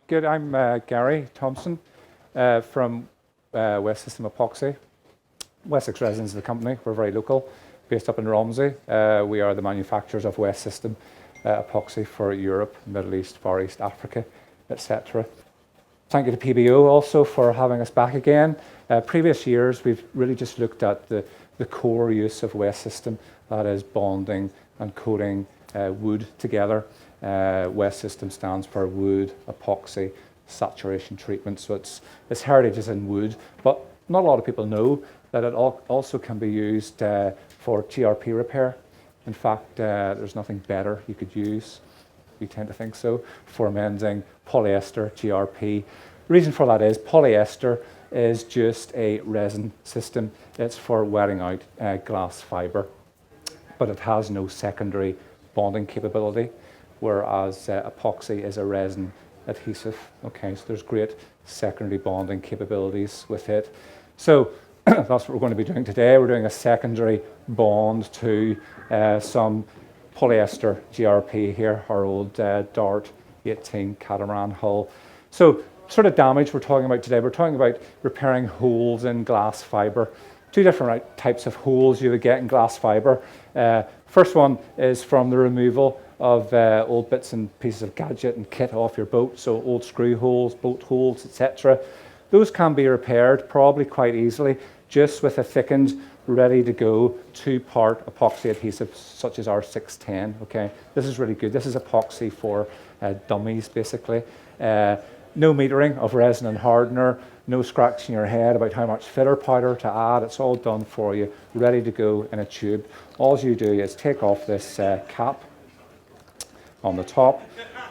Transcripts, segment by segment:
Good. I'm Gary Thompson from WEST SYSTEM Epoxy. Wessex Resins is the company. We're very local, based up in Romsey. We are the manufacturers of WEST SYSTEM Epoxy for Europe, Middle East, Far East, Africa, etc. Thank you to PBO also for having us back again. Previous years, we've really just looked at the core use of WEST SYSTEM, that is bonding and coating wood together. WEST SYSTEM stands for wood, epoxy, saturation treatment. So its heritage is in wood, but not a lot of people know that it also can be used for GRP repair. In fact, there's nothing better you could use, we tend to think so, for mending polyester, GRP. Reason for that is polyester is just a resin system. It's for wearing out glass fibre, but it has no secondary bonding capability, whereas epoxy is a resin adhesive. Okay, so there's great secondary bonding capabilities with it. So that's what we're going to be doing today. We're doing a secondary bond to some polyester GRP here, our old Dart 18 catamaran hull. So sort of damage we're talking about today, we're talking about repairing holes in glass fibre. Two different types of holes you would get in glass fibre. First one is from the removal of old bits and pieces of gadget and kit off your boat, so old screw holes, boat holes, etc. Those can be repaired probably quite easily just with a thickened, ready to go 2-part epoxy adhesive such as our 610. Okay, this is really good. This is epoxy for dummies basically. No metering of resin and hardener, no scratching your head about how much filler powder to add. It's all done for you, ready to go in a tube. All you do is take off this cap on the top.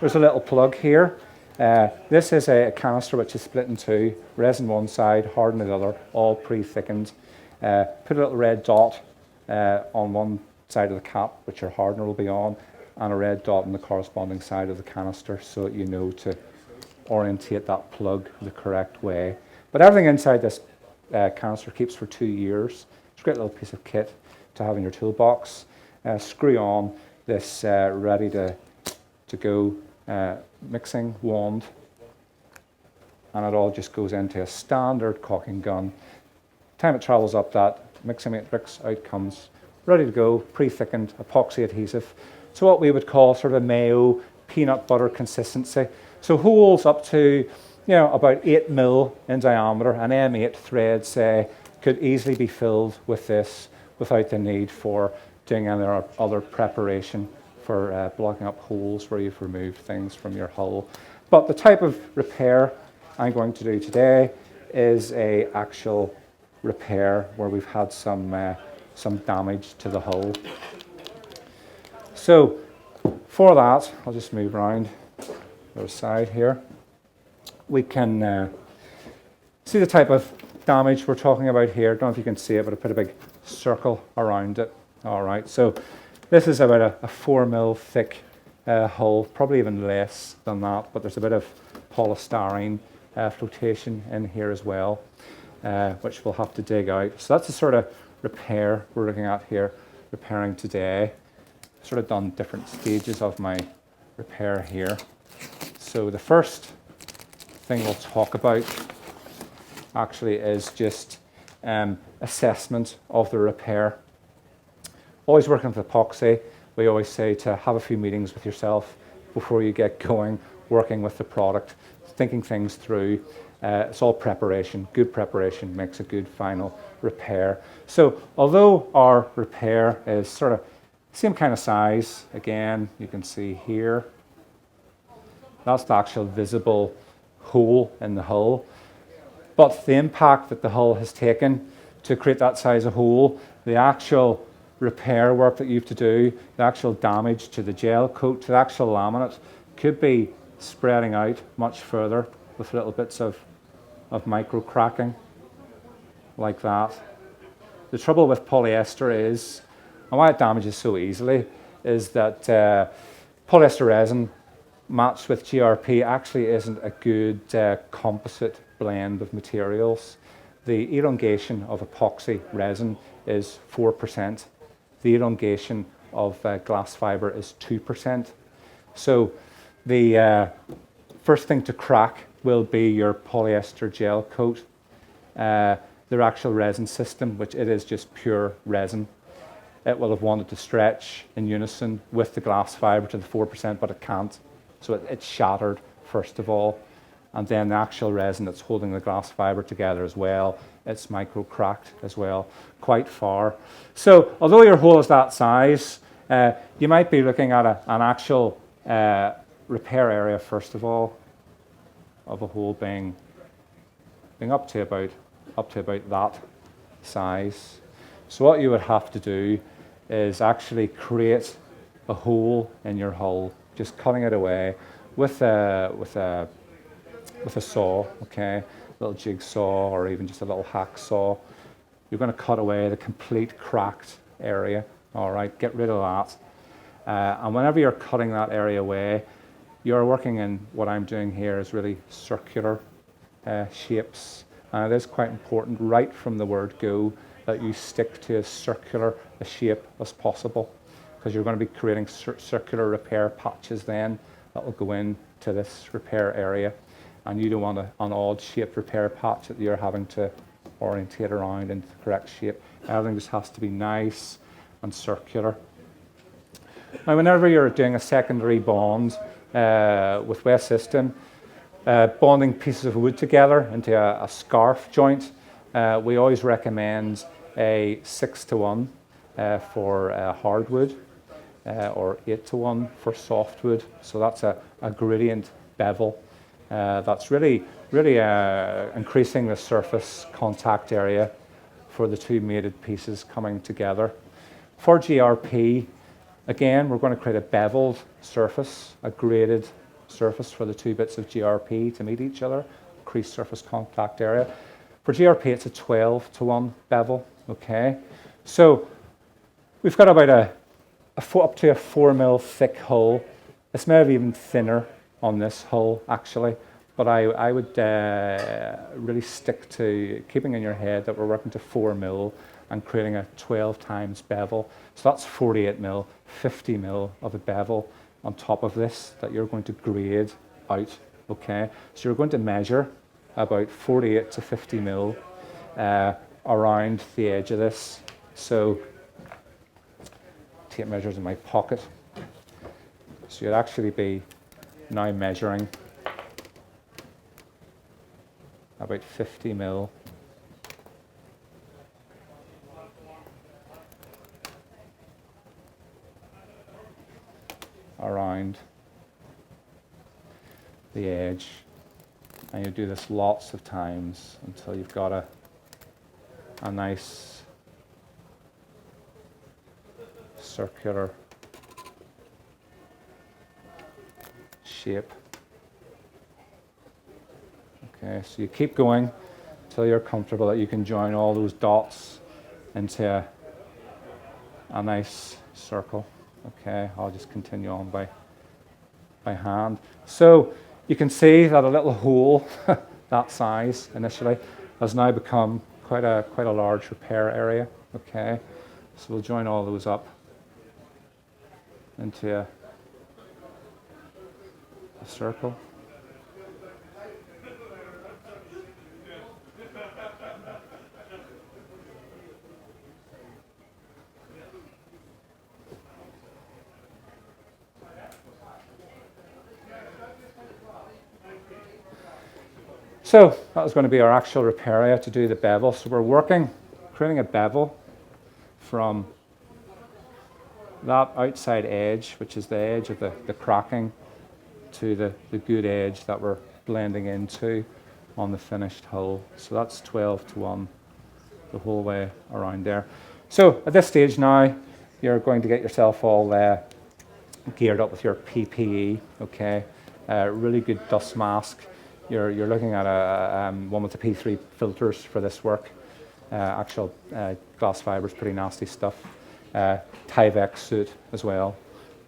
There's a little plug here. This is a canister which is split in two, resin one side, harden the other, all pre-thickened. Put a little red dot on one side of the cap, which your hardener will be on, and a red dot on the corresponding side of the canister so that you know to orientate that plug the correct way. But everything inside this canister keeps for 2 years. It's a great little piece of kit to have in your toolbox. Screw on this ready to go mixing wand, and it all just goes into a standard caulking gun. Time it travels up that mixing matrix, out comes ready to go, pre-thickened epoxy adhesive. So what we would call sort of a mayo peanut butter consistency. So holes up to about 8 mil in diameter, an M8 thread say, could easily be filled with this without the need for doing any other preparation for blocking up holes where you've removed things from your hull. But the type of repair I'm going to do today is a actual repair where we've had some damage to the hull. So for that, I'll just move around the other side here. We can see the type of damage we're talking about here. I don't know if you can see it, but I put a big circle around it. All right, so this is about a 4 mil thick hull, probably even less than that, but there's a bit of polystyrene flotation in here as well, which we'll have to dig out. So that's the sort of repair we're looking at here, repairing today. Sort of done different stages of my repair here. So the first thing we'll talk about actually is just assessment of the repair. Always working with epoxy, we always say to have a few meetings with yourself before you get going, working with the product, thinking things through. It's all preparation. Good preparation makes a good final repair. So although our repair is sort of same kind of size, again, you can see here, that's the actual visible hole in the hull. But the impact that the hull has taken to create that size of hole, the actual repair work that you have to do, the actual damage to the gel coat, to the actual laminate, could be spreading out much further with little bits of micro cracking like that. The trouble with polyester is, and why it damages so easily, is that polyester resin matched with GRP actually isn't a good composite blend of materials. The elongation of epoxy resin is 4%. The elongation of glass fibre is 2%. So the first thing to crack will be your polyester gel coat. Their actual resin system, which it is just pure resin. It will have wanted to stretch in unison with the glass fibre to the 4%, but it can't. So it's shattered, first of all. And then the actual resin that's holding the glass fibre together as well, it's micro-cracked as well, quite far. So although your hole is that size, you might be looking at an actual repair area, first of all, of a hole being up to about that size. So what you would have to do is actually create a hole in your hull, just cutting it away with a saw, okay, a little jigsaw or even just a little hacksaw. You're going to cut away the complete cracked area. All right, get rid of that. And whenever you're cutting that area away, you're working in what I'm doing here is really circular shapes. And it is quite important right from the word go that you stick to as circular a shape as possible, because you're going to be creating circular repair patches then that will go into this repair area. And you don't want an odd shaped repair patch that you're having to orientate around into the correct shape. Everything just has to be nice and circular. Now, whenever you're doing a secondary bond with WEST System, bonding pieces of wood together into a scarf joint, we always recommend a 6:1 for hardwood or 8:1 for softwood. So that's a gradient bevel. That's really increasing the surface contact area for the two mated pieces coming together. For GRP, again, we're going to create a beveled surface, a graded surface for the two bits of GRP to meet each other, increase surface contact area. For GRP, it's a 12:1 bevel, okay? So we've got about up to a 4 mil thick hull. It's maybe even thinner on this hull, actually, but I would really stick to keeping in your head that we're working to 4 mil and creating a 12 times bevel. So that's 48 mil, 50 mil of a bevel on top of this that you're going to grade out, okay? So you're going to measure about 48 to 50 mil around the edge of this. So tape measures in my pocket. So you'd actually be now measuring about 50 mil around the edge, and you do this lots of times until you've got a nice circular shape. Okay, so you keep going until you're comfortable that you can join all those dots into a nice circle. Okay, I'll just continue on by hand. So you can see that a little hole that size initially has now become quite a large repair area. Okay, so we'll join all those up into a circle. So that was going to be our actual repair area to do the bevel. So we're creating a bevel from that outside edge, which is the edge of the cracking, to the good edge that we're blending into on the finished hull. So that's 12:1 the whole way around there. So at this stage now, you're going to get yourself all geared up with your PPE, okay? Really good dust mask. You're looking at one with the P3 filters for this work. Actual glass fibre is pretty nasty stuff. Tyvek suit as well,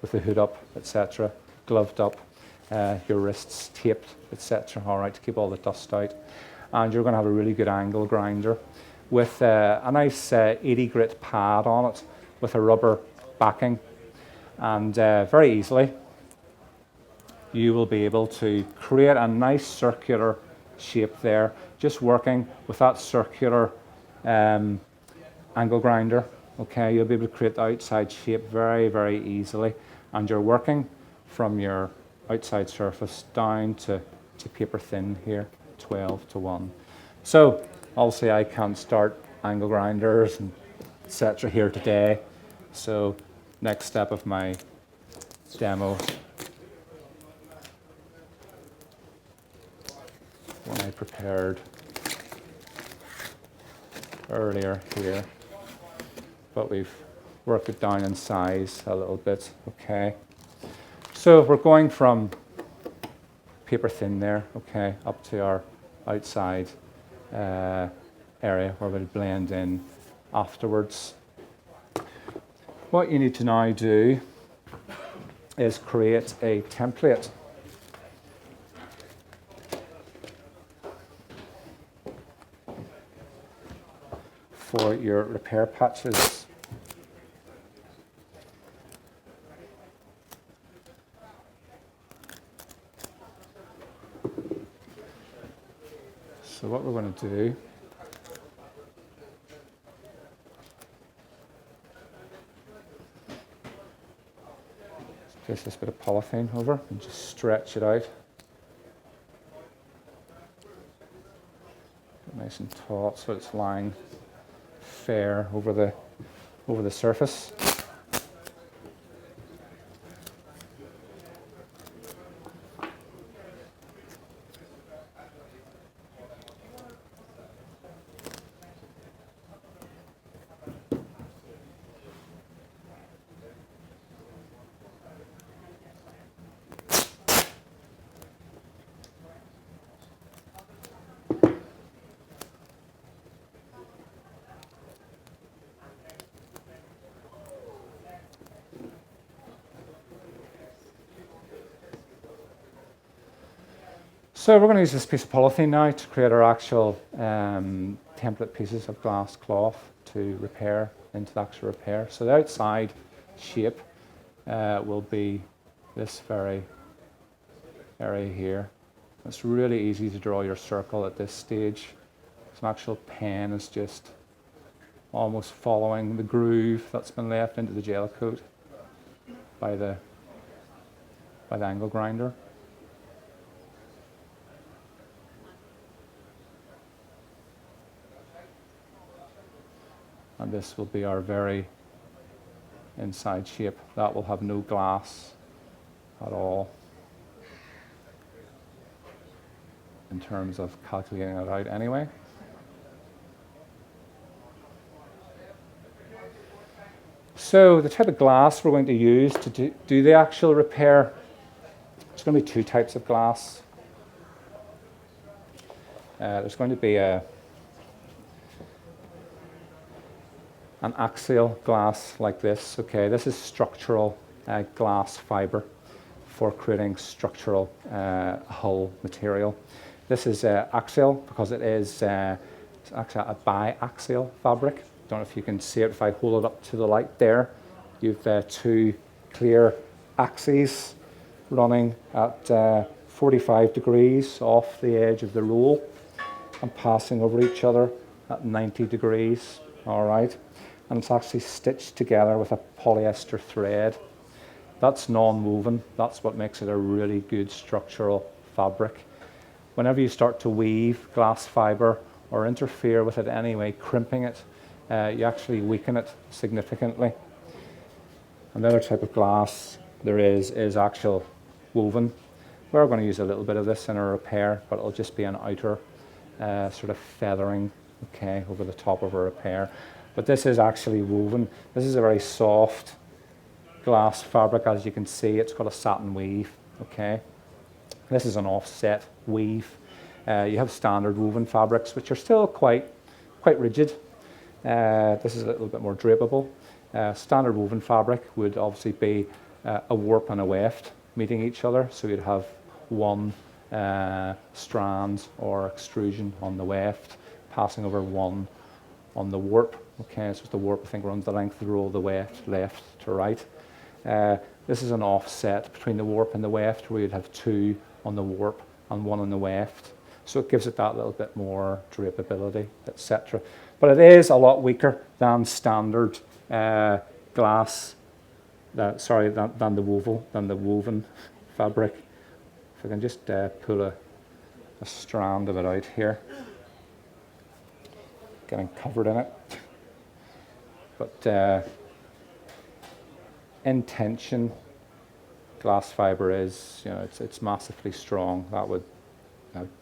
with the hood up, etc. Gloved up, your wrists taped, etc. All right, to keep all the dust out. And you're going to have a really good angle grinder with a nice 80 grit pad on it with a rubber backing. And very easily, you will be able to create a nice circular shape there, just working with that circular angle grinder. Okay, you'll be able to create the outside shape very, very easily, and you're working from your outside surface down to paper thin here, 12:1. So obviously I can't start angle grinders and etc. here today. So next step of my demo, one I prepared earlier here, but we've worked it down in size a little bit. Okay, so we're going from paper thin there, okay, up to our outside area where we'll blend in afterwards. What you need to now do is create a template for your repair patches. So what we're going to do is place this bit of polythene over and just stretch it out. Nice and taut so it's lying fair over the surface. So we're going to use this piece of polythene now to create our actual template pieces of glass cloth to repair into the actual repair. So the outside shape will be this very area here. It's really easy to draw your circle at this stage. Some actual pen is just almost following the groove that's been left into the gel coat by the angle grinder. And this will be our very inside shape. That will have no glass at all in terms of calculating it out anyway. So the type of glass we're going to use to do the actual repair, there's going to be two types of glass. There's going to be an axial glass like this. Okay, this is structural glass fibre for creating structural hull material. This is axial because it is it's actually a biaxial fabric. Don't know if you can see it if I hold it up to the light there. You've two clear axes running at 45 degrees off the edge of the roll and passing over each other at 90 degrees. All right. And it's actually stitched together with a polyester thread. That's non-woven. That's what makes it a really good structural fabric. Whenever you start to weave glass fibre or interfere with it anyway, crimping it, you actually weaken it significantly. Another type of glass there is actual woven. We're going to use a little bit of this in our repair, but it'll just be an outer sort of feathering, okay, over the top of a repair. But this is actually woven. This is a very soft glass fabric. As you can see, it's got a satin weave, okay. This is an offset weave. You have standard woven fabrics, which are still quite rigid. This is a little bit more drapable. Standard woven fabric would obviously be a warp and a weft meeting each other. So you'd have one strand or extrusion on the weft, passing over one on the warp. Okay, so the warp I think runs the length of the roll, the weft left to right. This is an offset between the warp and the weft, where you'd have 2 on the warp and 1 on the weft. So it gives it that little bit more drapability, etc. But it is a lot weaker than standard glass, than the woven fabric. If I can just pull a strand of it out here, getting covered in it. But in tension, glass fibre is, it's massively strong. That would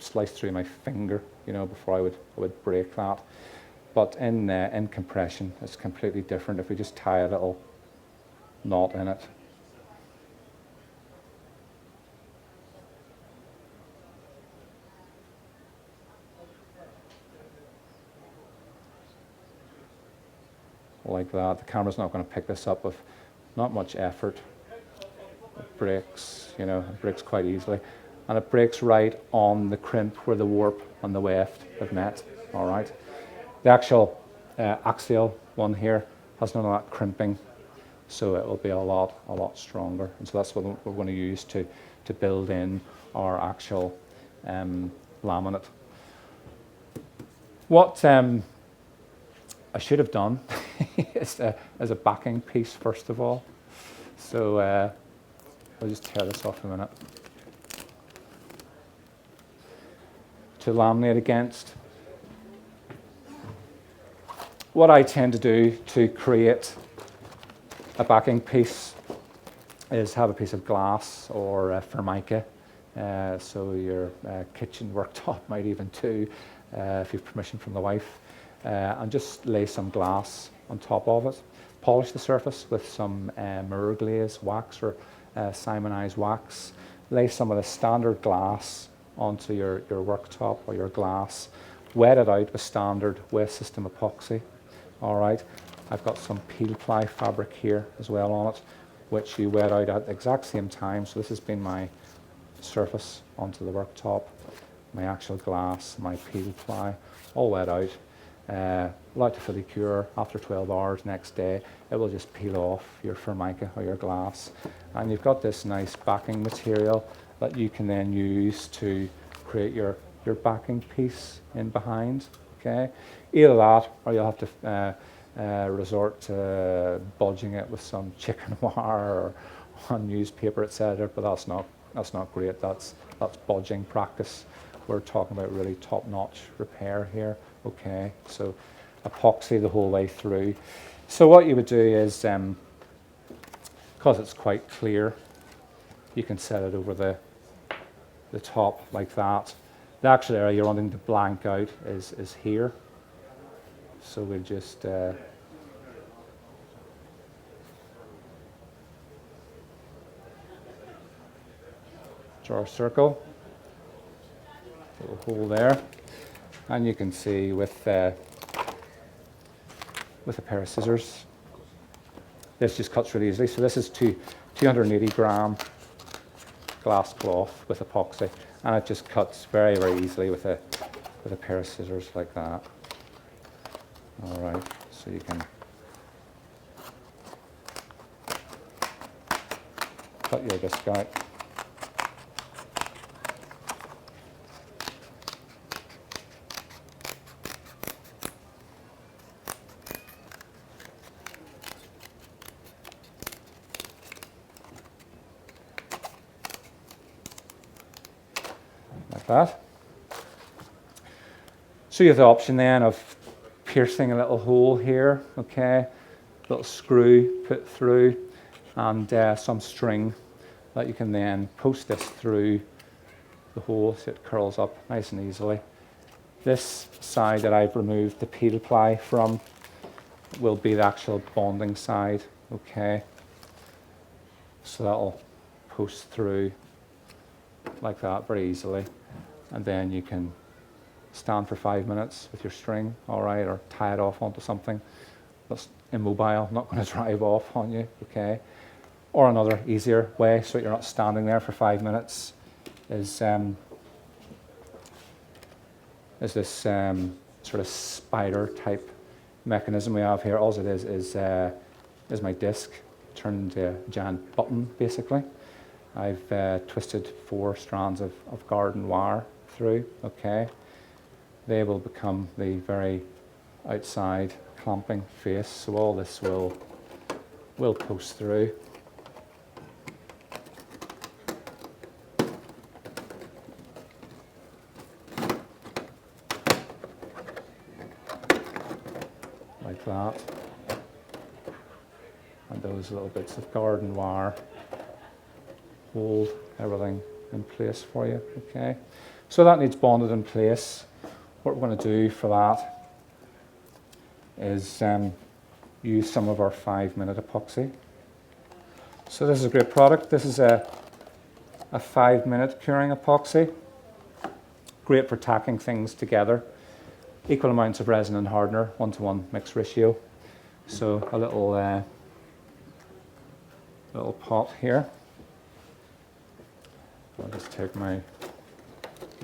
slice through my finger, before I would break that. But in compression, it's completely different. If we just tie a little knot in it. Like that. The camera's not going to pick this up with not much effort. It breaks, it breaks quite easily. And it breaks right on the crimp where the warp and the weft have met, all right? The actual axial one here has none of that crimping, so it will be a lot stronger. And so that's what we're going to use to build in our actual laminate. What I should have done is as a backing piece first of all. So I'll just tear this off a minute. To laminate against. What I tend to do to create a backing piece is have a piece of glass or formica. So your kitchen worktop might even too, if you've permission from the wife. And just lay some glass on top of it. Polish the surface with some mirror glaze wax or Simonized wax. Lay some of the standard glass onto your worktop or your glass. Wet it out with standard WEST System Epoxy. All right. I've got some peel ply fabric here as well on it, which you wet out at the exact same time. So this has been my surface onto the worktop, my actual glass, my peel ply, all wet out. Allowed to fully cure after 12 hours next day. It will just peel off your formica or your glass. And you've got this nice backing material that you can then use to create your backing piece in behind. Okay, either that or you'll have to resort to bodging it with some chicken wire or on newspaper, etc. But that's not great. That's bodging practice. We're talking about really top-notch repair here. Okay, so epoxy the whole way through. So what you would do is, because it's quite clear, you can set it over the top like that. The actual area you're wanting to blank out is here. So we'll just draw a circle, little hole there, and you can see with a pair of scissors, this just cuts really easily. So this is 280 gram glass cloth with epoxy, and it just cuts very, very easily with a pair of scissors like that. All right, so you can cut your disc out. Like that. So you have the option then of piercing a little hole here, okay, little screw put through, and some string that you can then post this through the hole so it curls up nice and easily. This side that I've removed the peel ply from will be the actual bonding side, okay, so that'll post through like that very easily, and then you can stand for 5 minutes with your string, all right, or tie it off onto something that's immobile, not going to drive off on you, okay. Or another easier way, so you're not standing there for 5 minutes, is this sort of spider type mechanism we have here. All it is my disc turned into a giant button basically. I've twisted 4 strands of garden wire through, okay. They will become the very outside clamping face, so all this will post through. Like that. And those little bits of garden wire hold everything in place for you, okay. So that needs bonded in place. What we're going to do for that is use some of our 5-minute epoxy. So this is a great product. This is a 5-minute curing epoxy. Great for tacking things together. Equal amounts of resin and hardener, 1-to-1 mixed ratio. So a little pot here. I'll just take my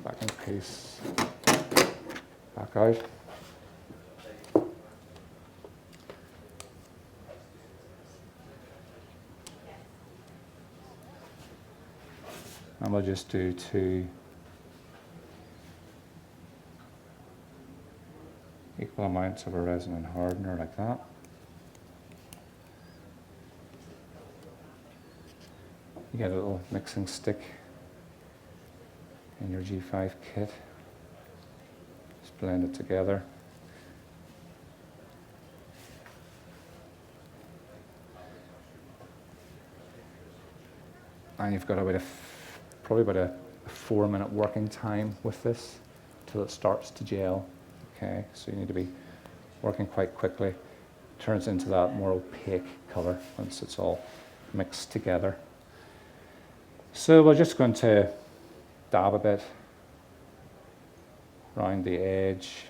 backing piece back out. And we'll just do 2 equal amounts of a resin and hardener like that. You get a little mixing stick in your G5 kit. Just blend it together. And you've got probably about a 4-minute working time with this till it starts to gel. Okay, so you need to be working quite quickly. It turns into that more opaque colour once it's all mixed together. So we're just going to dab a bit around the edge,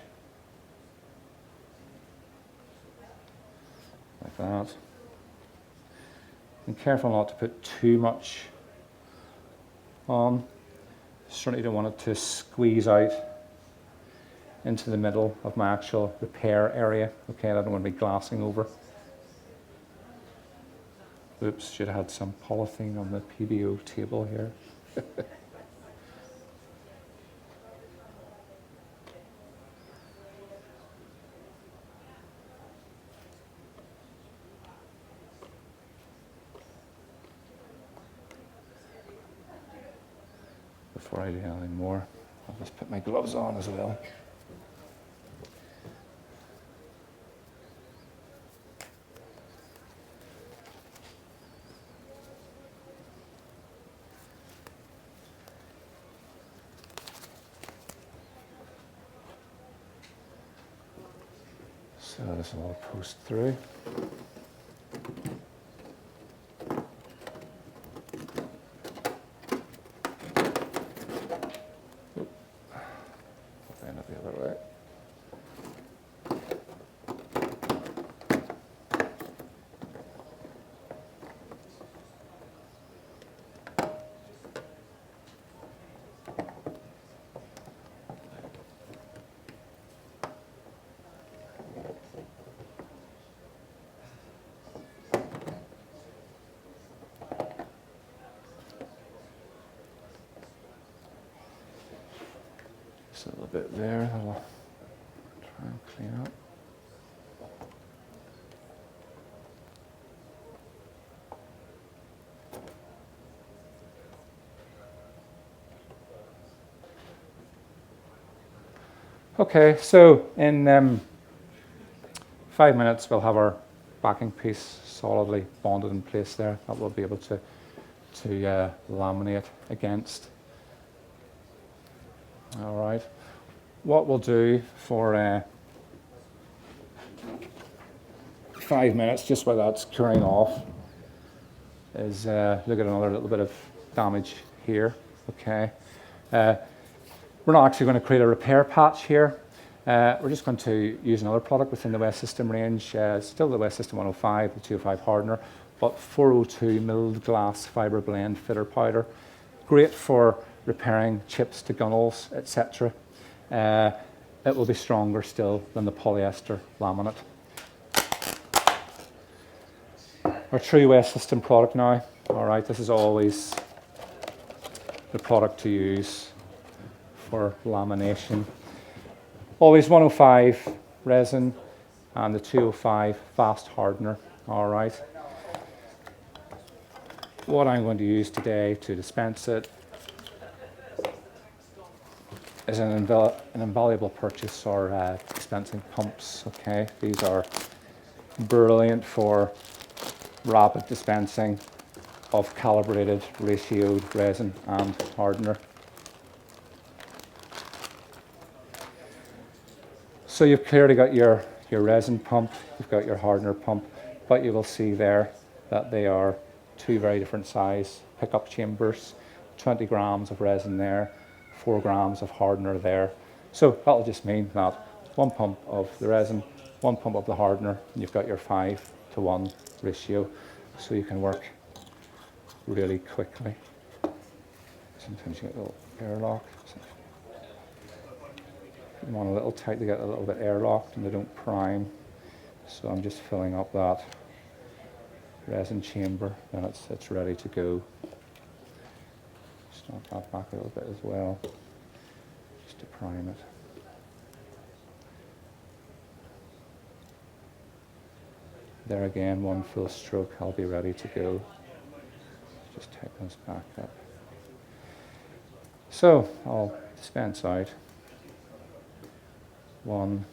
like that. And careful not to put too much on. Certainly don't want it to squeeze out into the middle of my actual repair area. Okay, I don't want to be glassing over. Oops, should have had some polythene on the PBO table here. Before I do anything more, I'll just put my gloves on as well. So this will all post through. Bend it the other way. Just a little bit there, that'll try and clean up. Okay, so in 5 minutes we'll have our backing piece solidly bonded in place there that we'll be able to laminate against. All right, what we'll do for 5 minutes, just while that's curing off, is look at another little bit of damage here, okay. We're not actually going to create a repair patch here. We're just going to use another product within the WEST System range, still the WEST System 105, the 205 hardener, but 402 milled glass fibre blend fitter powder. Great for repairing chips to gunnels, etc. It will be stronger still than the polyester laminate. Our true West System product now. All right, this is always the product to use for lamination. Always 105 resin and the 205 fast hardener. All right. What I'm going to use today to dispense it is an invaluable purchase, our dispensing pumps. Okay, these are brilliant for rapid dispensing of calibrated ratioed resin and hardener. So you've clearly got your resin pump, you've got your hardener pump, but you will see there that they are two very different size pickup chambers, 20 grams of resin there, 4 grams of hardener there. So that'll just mean that one pump of the resin, one pump of the hardener, and you've got your 5-to-1 ratio, so you can work really quickly. Sometimes you get a little airlock. You want a little tight to get a little bit airlocked and they don't prime. So I'm just filling up that resin chamber and it's ready to go. Just knock that back a little bit as well, just to prime it. There again, one full stroke, I'll be ready to go. Just take those back up. So I'll dispense out 1,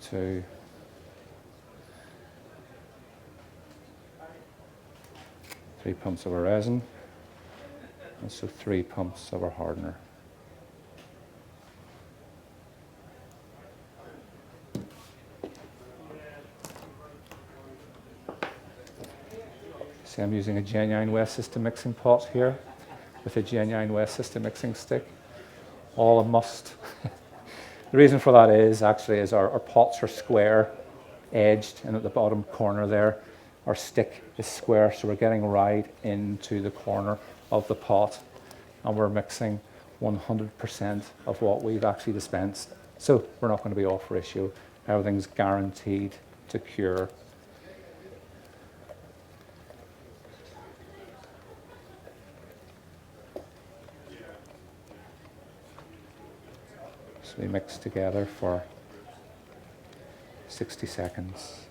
2, 3 pumps of our resin, and so 3 pumps of our hardener. See, I'm using a genuine West System mixing pot here with a genuine West System mixing stick. All a must. The reason for that is actually our pots are square edged, and at the bottom corner there our stick is square, so we're getting right into the corner of the pot and we're mixing 100% of what we've actually dispensed. So we're not going to be off ratio. Everything's guaranteed to cure. So we mix together for 60 seconds.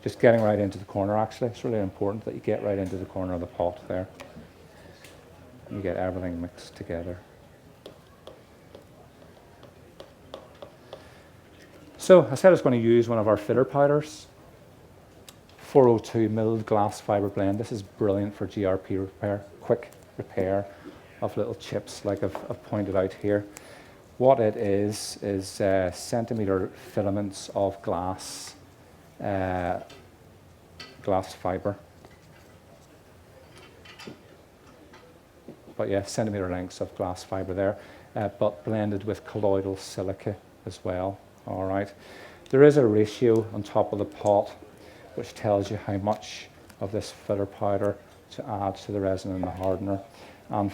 Just getting right into the corner actually. It's really important that you get right into the corner of the pot there. You get everything mixed together. So I said I was going to use one of our filler powders. 402 milled glass fibre blend. This is brilliant for GRP repair, quick repair of little chips like I've pointed out here. What it is centimetre filaments of glass fibre. But yeah, centimetre lengths of glass fibre there, but blended with colloidal silica as well. All right. There is a ratio on top of the pot which tells you how much of this filler powder to add to the resin and the hardener. And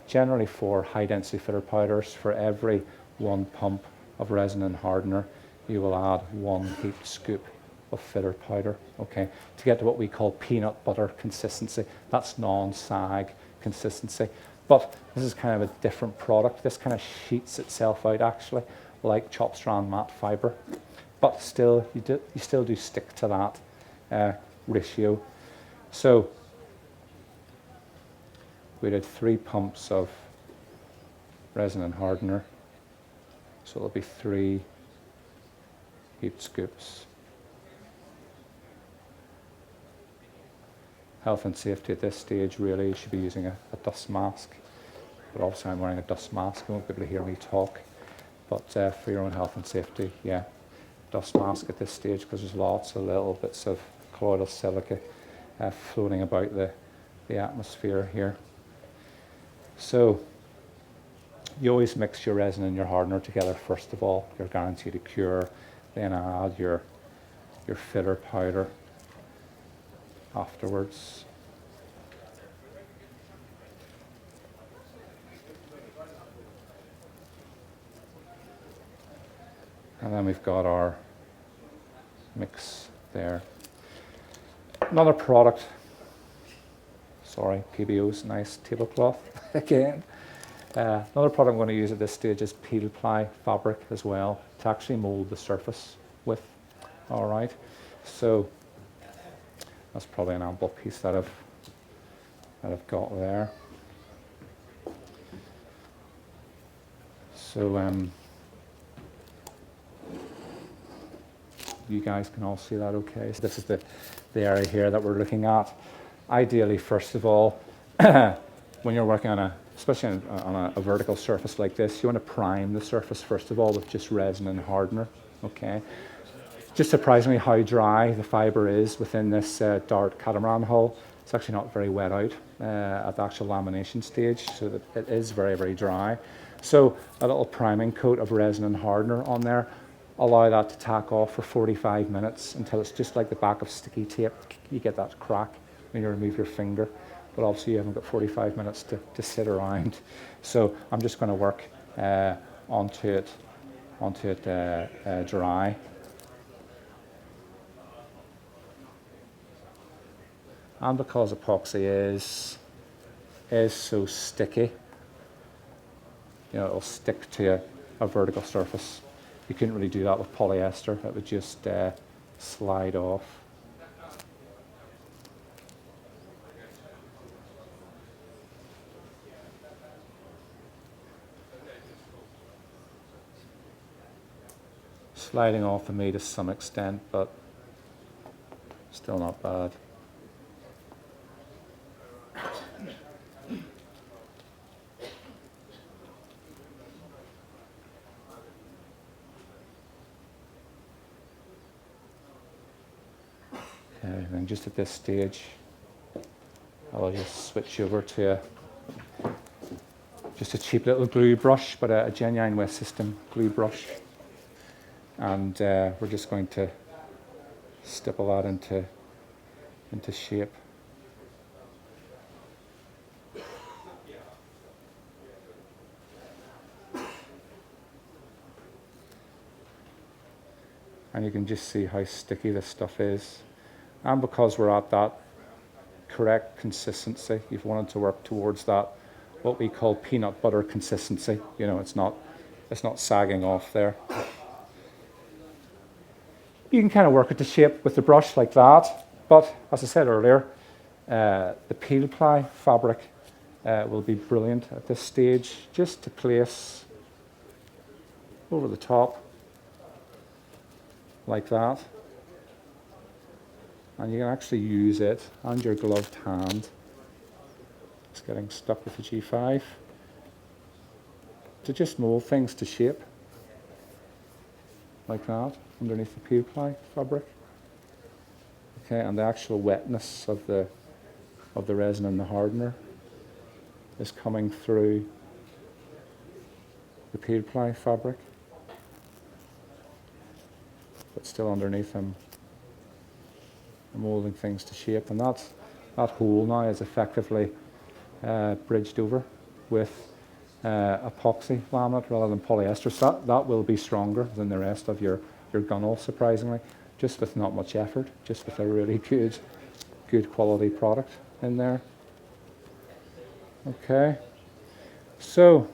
generally for high density filler powders, for every 1 pump of resin and hardener, you will add 1 heaped scoop of filler powder, okay, to get to what we call peanut butter consistency. That's non-sag consistency. But this is kind of a different product. This kind of sheets itself out actually, like chop strand matte fibre. But still, you still do stick to that ratio. So we did 3 pumps of resin and hardener, so it'll be 3 heaped scoops. Health and safety at this stage, really, you should be using a dust mask, but obviously I'm wearing a dust mask, you won't be able to hear me talk, but for your own health and safety, yeah, dust mask at this stage, because there's lots of little bits of colloidal silica floating about the atmosphere here. So you always mix your resin and your hardener together first of all. You're guaranteed to cure. Then add your filler powder afterwards. And then we've got our mix there. Another product, sorry, PBO's nice tablecloth again. Another product I'm going to use at this stage is peel ply fabric as well to actually mold the surface with. All right, so that's probably an ample piece that I've got there. So you guys can all see that okay. So this is the area here that we're looking at. Ideally, first of all, when you're working on especially on a vertical surface like this, you want to prime the surface first of all with just resin and hardener, okay? Just surprisingly how dry the fibre is within this Dart catamaran hull. It's actually not very wet out at the actual lamination stage, so that it is very, very dry. So a little priming coat of resin and hardener on there. Allow that to tack off for 45 minutes until it's just like the back of sticky tape. You get that crack when you remove your finger, but obviously you haven't got 45 minutes to sit around. So I'm just going to work onto it dry. And because epoxy is so sticky, you know, it'll stick to a vertical surface. You couldn't really do that with polyester. It would just slide off. Sliding off for me to some extent, but still not bad. Okay, and just at this stage, I'll just switch over to just a cheap little glue brush, but a genuine West System glue brush. And we're just going to stipple that into shape. And you can just see how sticky this stuff is. And because we're at that correct consistency, you've wanted to work towards that, what we call peanut butter consistency. You know, it's not sagging off there. You can kind of work it to shape with the brush like that, but as I said earlier, the peel ply fabric will be brilliant at this stage, just to place over the top like that. And you can actually use it and your gloved hand, it's getting stuck with the G5, to just mold things to shape like that underneath the peel ply fabric. Okay, and the actual wetness of the resin and the hardener is coming through the peel ply fabric, but still underneath I'm molding things to shape, and that hole now is effectively bridged over with epoxy laminate rather than polyester. So that will be stronger than the rest of your gunnel, surprisingly, just with not much effort, just with a really good quality product in there. Okay, so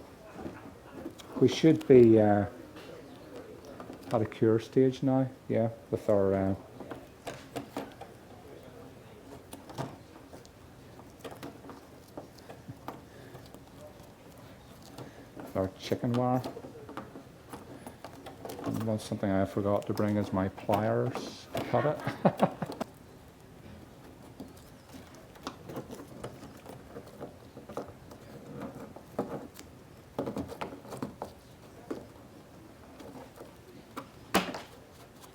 we should be at a cure stage now, yeah, with our chicken wire. And that's something I forgot to bring is my pliers to cut it.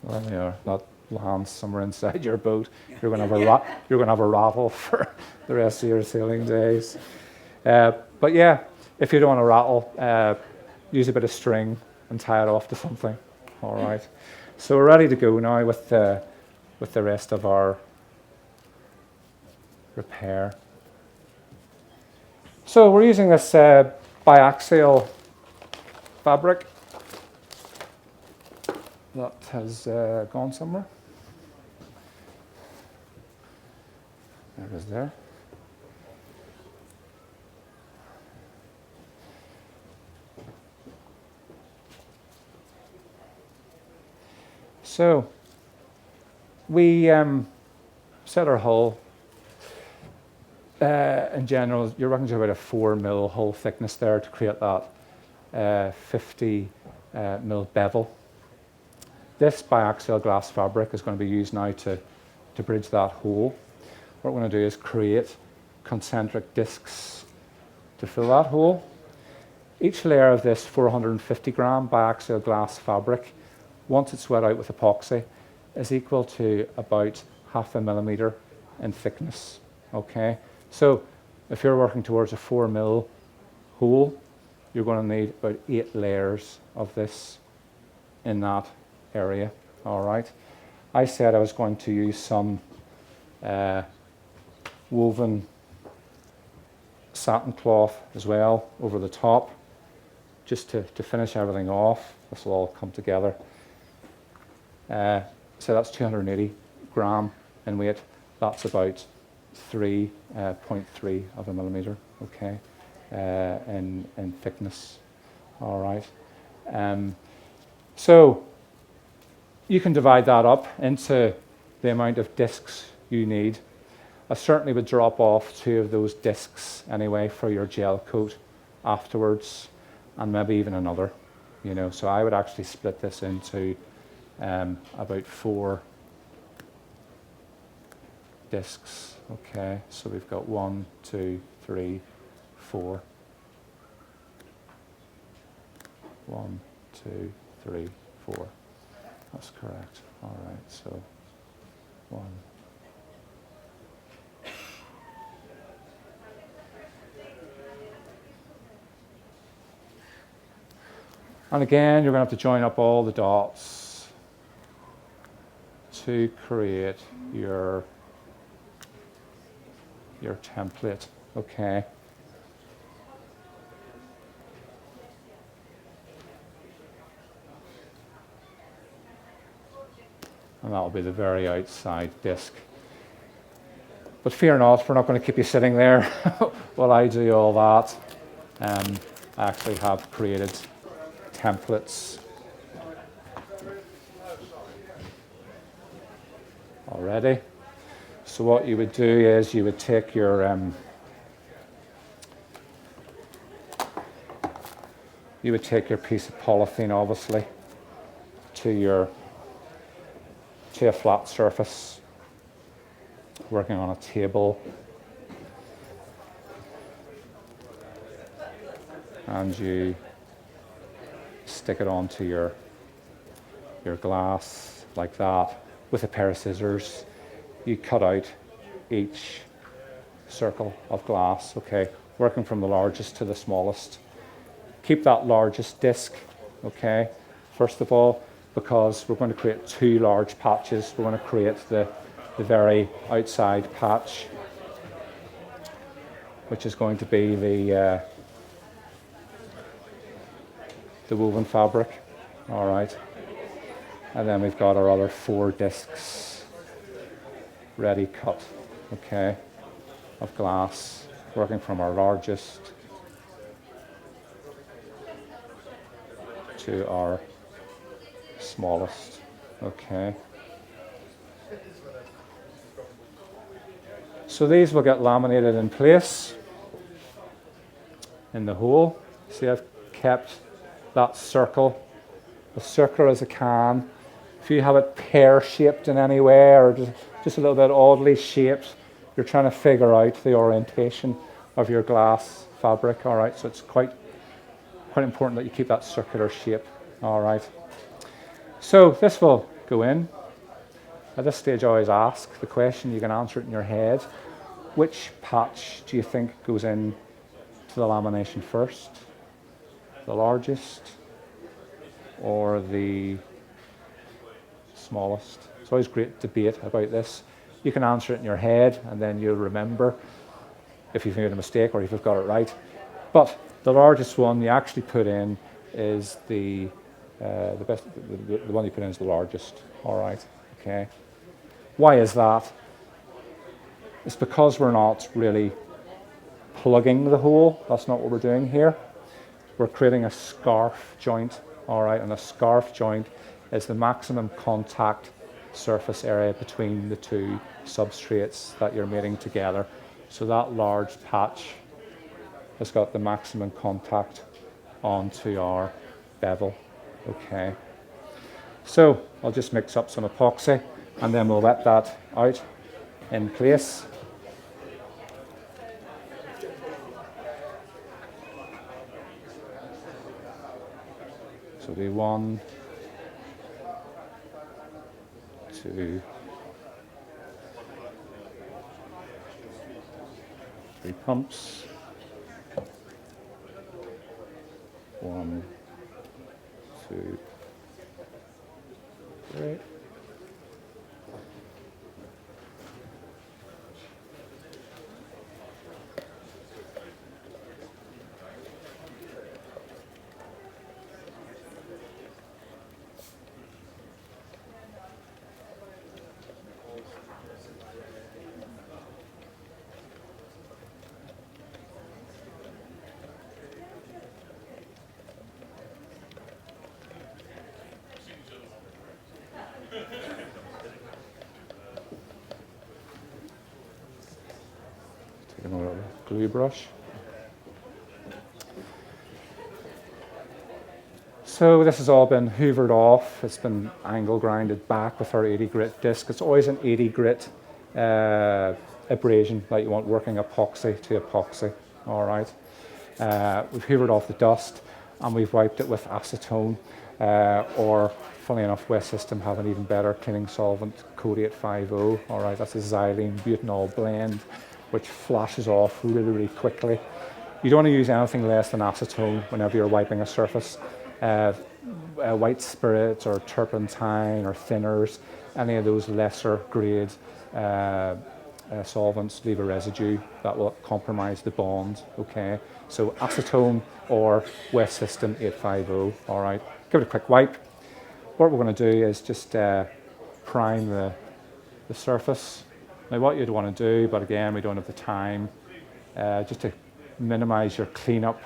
Well, there you are. That lands somewhere inside your boat. You're going to have a rattle for the rest of your sailing days. But yeah, if you don't want to rattle, use a bit of string and tie it off to something. All right. So we're ready to go now with the rest of our repair. So we're using this biaxial fabric. that has gone somewhere. There it is there. So we set our hull. In general, you're working to about a 4 mil hull thickness there to create that 50 mil bevel. This biaxial glass fabric is going to be used now to bridge that hole. What we're going to do is create concentric discs to fill that hole. Each layer of this 450 gram biaxial glass fabric, once it's wet out with epoxy, is equal to about 0.5 millimeter in thickness. Okay, so if you're working towards a 4 mil hole, you're going to need about 8 layers of this in that area. All right, I said I was going to use some woven satin cloth as well over the top, just to finish everything off. This will all come together. So that's 280 gram in weight. That's about 3.3 of a millimeter, okay, in thickness. All right. So you can divide that up into the amount of discs you need. I certainly would drop off 2 of those discs anyway for your gel coat afterwards, and maybe even another, you know. So I would actually split this into about 4 discs. Okay, so we've got 1, 2, 3, 4. 1, 2, 3, 4. That's correct. All right, so 1. And again, you're going to have to join up all the dots to create your template, okay? And that'll be the very outside disc. But fear not, we're not going to keep you sitting there while I do all that. I actually have created templates already. So what you would do is you would take your piece of polythene, obviously, to a flat surface, working on a table, and you stick it onto your glass like that. With a pair of scissors, you cut out each circle of glass, okay, working from the largest to the smallest. Keep that largest disc, okay, first of all, because we're going to create 2 large patches. We're going to create the very outside patch, which is going to be the woven fabric, all right. And then we've got our other 4 discs ready cut, okay, of glass, working from our largest to our smallest, okay. So these will get laminated in place in the hole. See, I've kept that circle as circular as I can. If you have it pear-shaped in any way or just a little bit oddly shaped, you're trying to figure out the orientation of your glass fabric, all right? So it's quite important that you keep that circular shape, all right? So this will go in. At this stage, I always ask the question, you can answer it in your head. Which patch do you think goes in to the lamination first? The largest or the smallest? It's always great debate about this. You can answer it in your head and then you'll remember if you've made a mistake or if you've got it right. But the largest one you actually put in is the The one you put in is the largest. All right. Okay. Why is that? It's because we're not really plugging the hole. That's not what we're doing here. We're creating a scarf joint. All right, and a scarf joint is the maximum contact surface area between the two substrates that you're mating together. So that large patch has got the maximum contact onto our bevel. Okay. So I'll just mix up some epoxy and then we'll wet that out in place. So do 1, 2, 3 pumps. 1, 2, 3. Take another glue brush. So this has all been hoovered off. It's been angle grinded back with our 80 grit disc. It's always an 80 grit abrasion that you want working epoxy to epoxy. All right. We've hoovered off the dust and we've wiped it with acetone or, funny enough, West System have an even better cleaning solvent, Code 850. All right, that's a xylene butanol blend which flashes off really, really quickly. You don't want to use anything less than acetone whenever you're wiping a surface. White spirits or turpentine or thinners, any of those lesser grade solvents leave a residue that will compromise the bond. Okay, so acetone or West System 850. All right, give it a quick wipe. What we're going to do is just prime the surface. Now what you'd want to do, but again we don't have the time, just to minimize your cleanup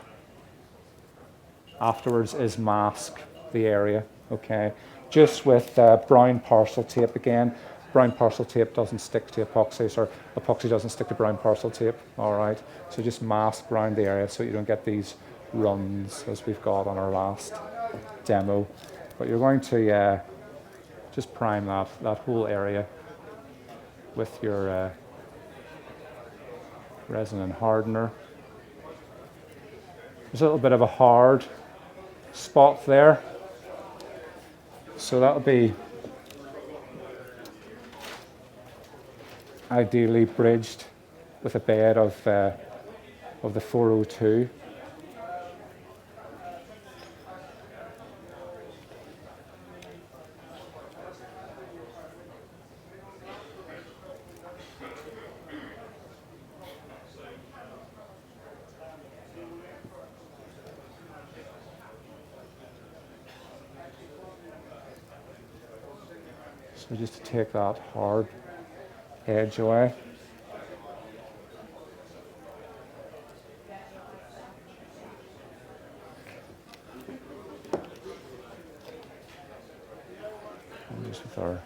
afterwards, is mask the area. Okay, just with brown parcel tape. Again, brown parcel tape doesn't stick to epoxy, or epoxy doesn't stick to brown parcel tape. All right, so just mask around the area so you don't get these runs as we've got on our last demo. But you're going to just prime that whole area with your resin and hardener. There's a little bit of a hard spot there, so that'll be ideally bridged with a bed of the 402. So just to take that hard edge away. And just with our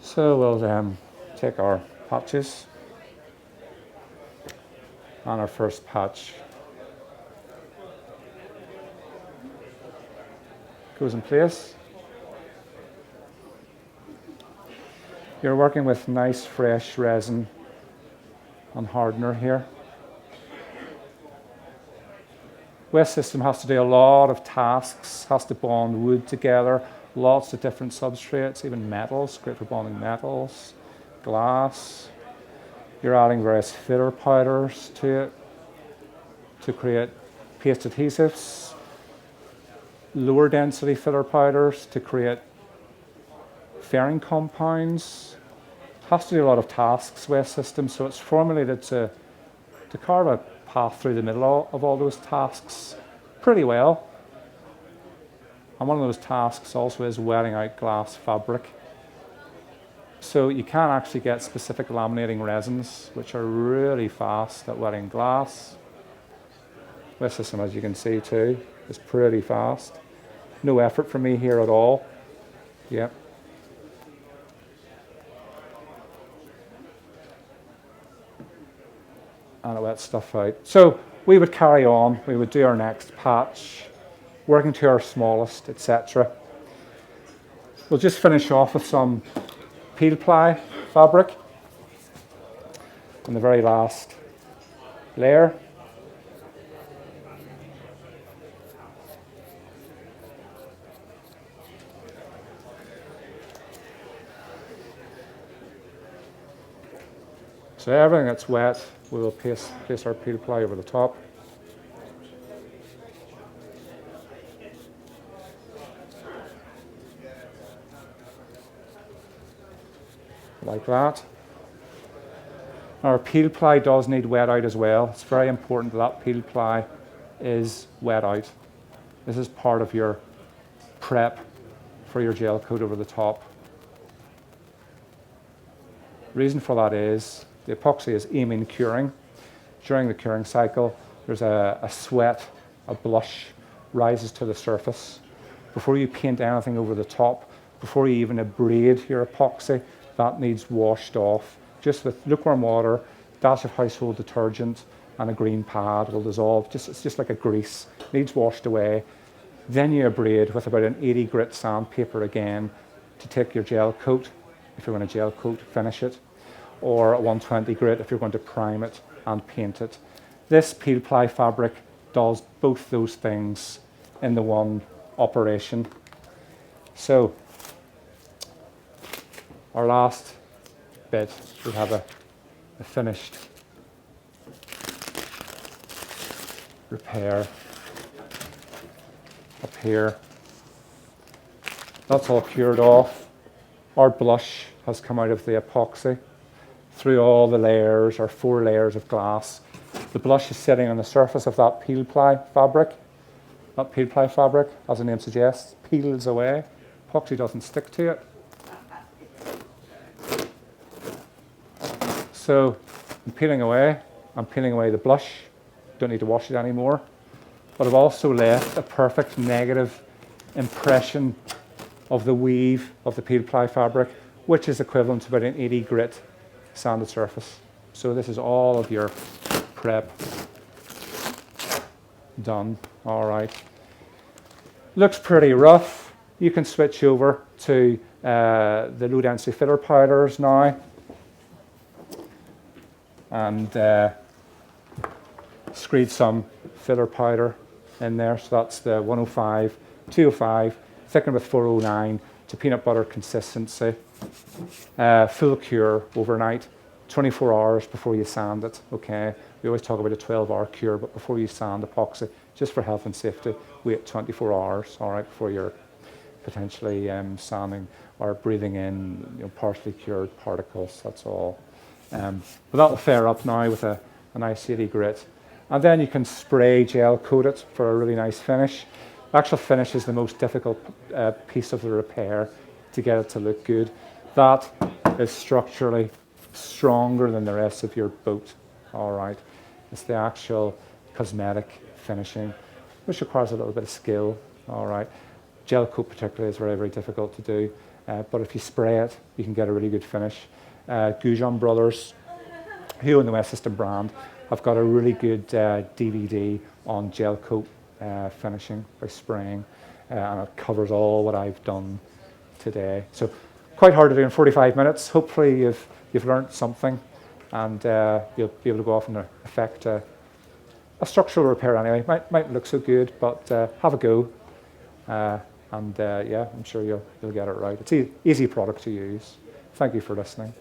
So we'll take our patches, and our first patch goes in place. You're working with nice fresh resin and hardener here. West System has to do a lot of tasks, has to bond wood together, lots of different substrates, even metals, great for bonding metals, glass. You're adding various filler powders to it to create paste adhesives, lower density filler powders to create fairing compounds. Has to do a lot of tasks, West System, so it's formulated to carve a path through the middle of all those tasks pretty well. And one of those tasks also is wetting out glass fabric. So you can actually get specific laminating resins, which are really fast at wetting glass. West System, as you can see too, is pretty fast. No effort for me here at all. Yep. And it wets stuff out. So we would carry on, we would do our next patch, working to our smallest, etc. We'll just finish off with some peel ply fabric on the very last layer. So everything that's wet, we will place our peel ply over the top. Like that. Our peel ply does need wet out as well. It's very important that peel ply is wet out. This is part of your prep for your gel coat over the top. Reason for that is the epoxy is amine curing. During the curing cycle, there's a sweat, a blush rises to the surface. Before you paint anything over the top, before you even abrade your epoxy, that needs washed off. Just with lukewarm water, dash of household detergent, and a green pad will dissolve. It's just like a grease. Needs washed away. Then you abrade with about an 80 grit sandpaper again to take your gel coat, if you're going to gel coat, finish it, or a 120 grit if you're going to prime it and paint it. This peel ply fabric does both those things in the one operation. So our last bit, we have a finished repair up here. That's all cured off. Our blush has come out of the epoxy through all the layers, or 4 layers of glass. The blush is sitting on the surface of that peel ply fabric. That peel ply fabric, as the name suggests, peels away. Epoxy doesn't stick to it. So I'm peeling away the blush. Don't need to wash it anymore. But I've also left a perfect negative impression of the weave of the peel ply fabric, which is equivalent to about an 80 grit sanded surface. So this is all of your prep done. All right. Looks pretty rough. You can switch over to the low density filler powders now. And screed some filler powder in there. So that's the 105, 205, thickened with 409 to peanut butter consistency. Full cure overnight, 24 hours before you sand it. Okay, we always talk about a 12-hour cure, but before you sand epoxy, just for health and safety, wait 24 hours, all right, before you're potentially sanding or breathing in partially cured particles. That's all. But that'll fare up now with a nice 80 grit. And then you can spray gel coat it for a really nice finish. The actual finish is the most difficult piece of the repair to get it to look good. That is structurally stronger than the rest of your boat. All right. It's the actual cosmetic finishing, which requires a little bit of skill. All right. Gel coat particularly is very, very difficult to do. But if you spray it, you can get a really good finish. Beaulieu Brothers, who own the West System brand, have got a really good DVD on gel coat finishing by spraying, and it covers all what I've done today. So quite hard to do in 45 minutes. Hopefully you've learned something, and you'll be able to go off and effect a structural repair anyway. Mightn't look so good, but have a go. Yeah, I'm sure you'll get it right. It's an easy product to use. Thank you for listening.